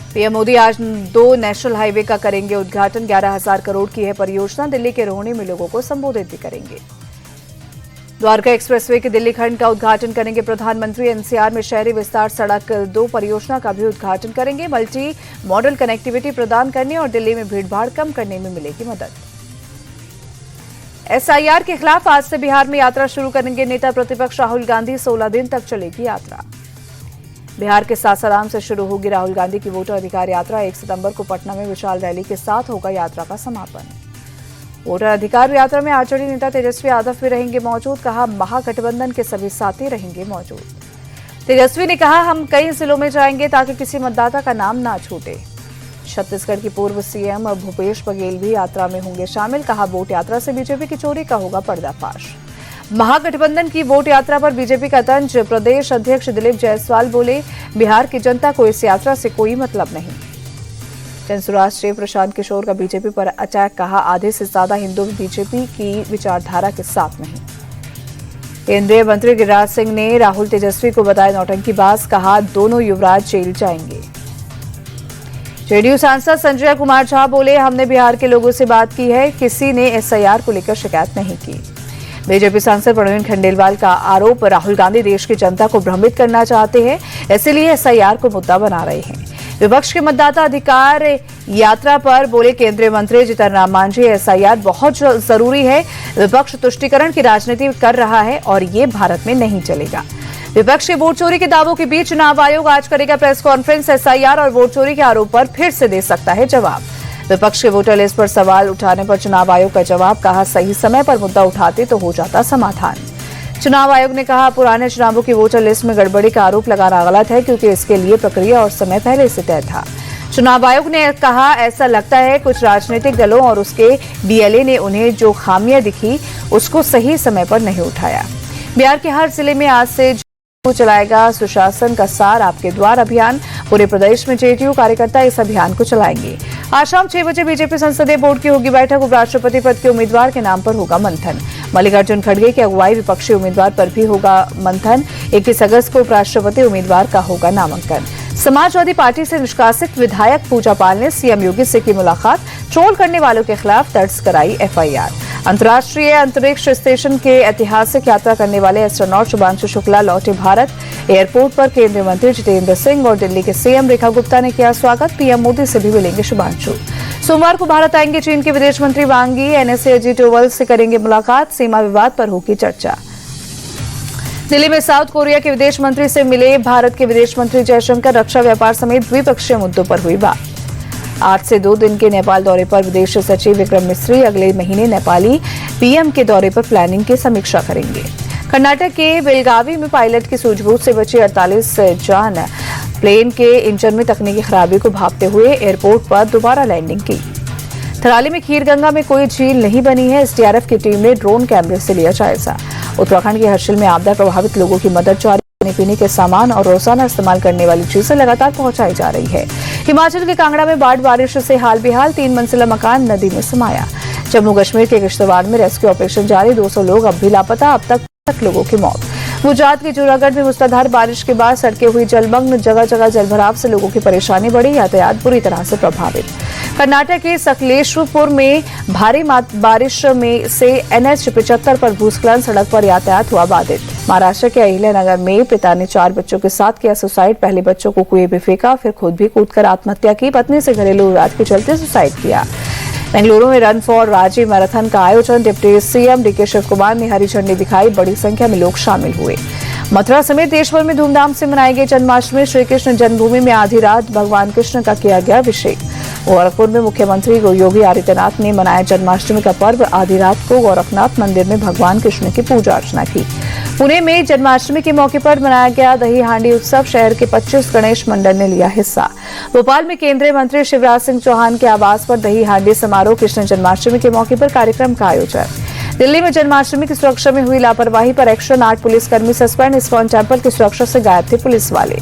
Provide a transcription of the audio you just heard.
PM Modi आज 2 national highway का करेंगे उद्घाटन। 11,000 करोड़ की है परियोजना। दिल्ली के रोहिणी में लोगों को संबोधित भी करेंगे। द्वारका एक्सप्रेसवे के दिल्ली खंड का उद्घाटन करेंगे प्रधानमंत्री। एनसीआर में शहरी विस्तार सड़क 2 परियोजना का भी उद्घाटन करेंगे। मल्टी मॉडल कनेक्टिविटी प्रदान करने और दिल्ली में भीड़भाड़ कम करने में मिलेगी मदद। एसआईआर के खिलाफ आज से बिहार में यात्रा शुरू करेंगे नेता प्रतिपक्ष राहुल गांधी। 16 दिन तक चलेगी यात्रा। बिहार के सासाराम से शुरू होगी राहुल गांधी की वोटर अधिकार यात्रा। 1 सितंबर को पटना में विशाल रैली के साथ होगा यात्रा का समापन। वोटर अधिकार यात्रा में आरजेडी नेता तेजस्वी यादव भी रहेंगे मौजूद। कहा, महागठबंधन के सभी साथी रहेंगे मौजूद। तेजस्वी ने कहा, हम कई जिलों में जाएंगे ताकि किसी मतदाता का नाम ना छूटे। छत्तीसगढ़ की पूर्व सीएम भूपेश बघेल भी यात्रा में होंगे शामिल। कहा, वोट यात्रा से बीजेपी की चोरी का होगा पर्दाफाश। महागठबंधन की वोट यात्रा पर बीजेपी का तंज। प्रदेश अध्यक्ष दिलीप जायसवाल बोले, बिहार की जनता को इस यात्रा से कोई मतलब नहीं। जनसुराज चीफ प्रशांत किशोर का बीजेपी पर अटैक। कहा, आधे से ज्यादा हिंदू बीजेपी की विचारधारा के साथ नहीं। केंद्रीय मंत्री गिरिराज सिंह ने राहुल तेजस्वी को बताया नौटंकीबाज। कहा, दोनों युवराज जेल जाएंगे। जेडीयू सांसद संजय कुमार झा बोले, हमने बिहार के लोगों से बात की है, किसी ने एसआईआर को लेकर शिकायत नहीं की। बीजेपी सांसद प्रवीण खंडेलवाल का आरोप, राहुल गांधी देश की जनता को भ्रमित करना चाहते हैं, इसीलिए एसआईआर को मुद्दा बना रहे हैं। विपक्ष के मतदाता अधिकार यात्रा पर बोले केंद्रीय मंत्री जीतन राम मांझी, एसआईआर बहुत जरूरी है। विपक्ष तुष्टीकरण की राजनीति कर रहा है और ये भारत में नहीं चलेगा। विपक्ष के वोट चोरी के दावों के बीच चुनाव आयोग आज करेगा प्रेस कॉन्फ्रेंस। एसआईआर और वोट चोरी के आरोप पर फिर से दे सकता है जवाब। विपक्ष के वोटर लिस्ट पर सवाल उठाने पर चुनाव आयोग का जवाब। कहा, सही समय पर मुद्दा उठाते तो हो जाता समाधान। चुनाव आयोग ने कहा, पुराने चुनावों की वोटर लिस्ट में गड़बड़ी का आरोप लगाना गलत है क्योंकि इसके लिए प्रक्रिया और समय पहले से तय था। चुनाव आयोग ने कहा, ऐसा लगता है कुछ राजनीतिक दलों और उसके डीएलए ने उन्हें जो खामियां दिखी उसको सही समय पर नहीं उठाया। बिहार के हर जिले में आज से चलाएगा सुशासन का सार आपके द्वार अभियान। पूरे प्रदेश में जेडीयू कार्यकर्ता इस अभियान को चलाएंगे। आज शाम 6 बजे बीजेपी संसदीय बोर्ड की होगी बैठक। उपराष्ट्रपति पद के उम्मीदवार के नाम पर होगा मंथन। मल्लिकार्जुन खड़गे की अगुवाई विपक्षी उम्मीदवार पर भी होगा मंथन। 21 अगस्त को उपराष्ट्रपति उम्मीदवार का होगा नामांकन। समाजवादी पार्टी से निष्कासित विधायक पूजा पाल ने सीएम योगी से की मुलाकात। ट्रोल करने वालों के खिलाफ दर्ज कराई एफआईआर। अंतर्राष्ट्रीय अंतरिक्ष स्टेशन के ऐतिहासिक यात्रा करने वाले एस्ट्रोनॉट शुभांशु शुक्ला लौटे भारत। एयरपोर्ट पर केंद्रीय मंत्री जितेंद्र सिंह और दिल्ली के सीएम रेखा गुप्ता ने किया स्वागत। पीएम मोदी से भी मिलेंगे शुभांशु। सोमवार को भारत आएंगे चीन के विदेश मंत्री वांग यी। एनएसए अजीत डोवल से करेंगे मुलाकात। सीमा विवाद पर होगी चर्चा। दिल्ली में साउथ कोरिया के विदेश मंत्री से मिले भारत के विदेश मंत्री जयशंकर। रक्षा व्यापार समेत द्विपक्षीय मुद्दों पर हुई बात। 8 से 2 दिन के नेपाल दौरे पर विदेश सचिव विक्रम मिस्री अगले महीने नेपाली पीएम के दौरे पर प्लानिंग की समीक्षा करेंगे। कर्नाटक के बेलगावी में पायलट की सूझबूझ से बची 48 जान। प्लेन के इंजन में तकनीकी खराबी को भांपते हुए एयरपोर्ट पर दोबारा लैंडिंग की। थराली में खीरगंगा में कोई झील नहीं बनी है। एसडीआरएफ की टीम ने ड्रोन कैमरे से लिया जायजा। उत्तराखंड के हर्षिल में आपदा प्रभावित लोगों की मदद जारी। खाने पीने के सामान और रोजाना इस्तेमाल करने वाली चीजें लगातार पहुंचाई जा रही है। हिमाचल के कांगड़ा में बाढ़ बारिश से हाल बेहाल। 3 मंजिला मकान नदी में समाया। जम्मू कश्मीर के किश्तवाड़ में रेस्क्यू ऑपरेशन जारी। 200 लोग अब भी लापता। अब तक लोगों की मौत। गुजरात के जूनागढ़ में मूसलाधार बारिश के बाद सड़कें हुई जलमग्न। जगह जगह जलभराव से लोगों की परेशानी बढ़ी। यातायात बुरी तरह से प्रभावित। कर्नाटक के सकलेशपुर में भारी बारिश में से एनएच 75 पर भूस्खलन। सड़क पर यातायात हुआ बाधित। महाराष्ट्र के अहिल्यानगर में पिता ने 4 बच्चों के साथ किया सुसाइड। पहले बच्चों को कुएं में फेंका, फिर खुद भी कूदकर आत्महत्या की। पत्नी से घरेलू विवाद के चलते सुसाइड किया। बेंगलुरु में रन फॉर रांची मैराथन का आयोजन। डिप्टी सीएम डीके शिव कुमार ने हरी झंडी दिखाई। बड़ी संख्या में लोग शामिल हुए। मथुरा समेत देश भर में धूमधाम से मनाई गई जन्माष्टमी। श्री कृष्ण जन्मभूमि में आधी रात भगवान कृष्ण का किया गया अभिषेक। गोरखपुर में मुख्यमंत्री योगी आदित्यनाथ ने मनाया जन्माष्टमी का पर्व। आधी रात को गोरखनाथ मंदिर में भगवान कृष्ण की पूजा अर्चना की। पुणे में जन्माष्टमी के मौके पर मनाया गया दही हांडी उत्सव। शहर के 25 गणेश मंडल ने लिया हिस्सा। भोपाल में केंद्रीय मंत्री शिवराज सिंह चौहान के आवास पर दही हांडी समारोह। कृष्ण जन्माष्टमी के मौके पर कार्यक्रम का आयोजन। दिल्ली में जन्माष्टमी की सुरक्षा में हुई लापरवाही पर एक्शन। 8 पुलिसकर्मी सस्पेंड। इस्कॉन टेम्पल की सुरक्षा से गायब थे पुलिस वाले।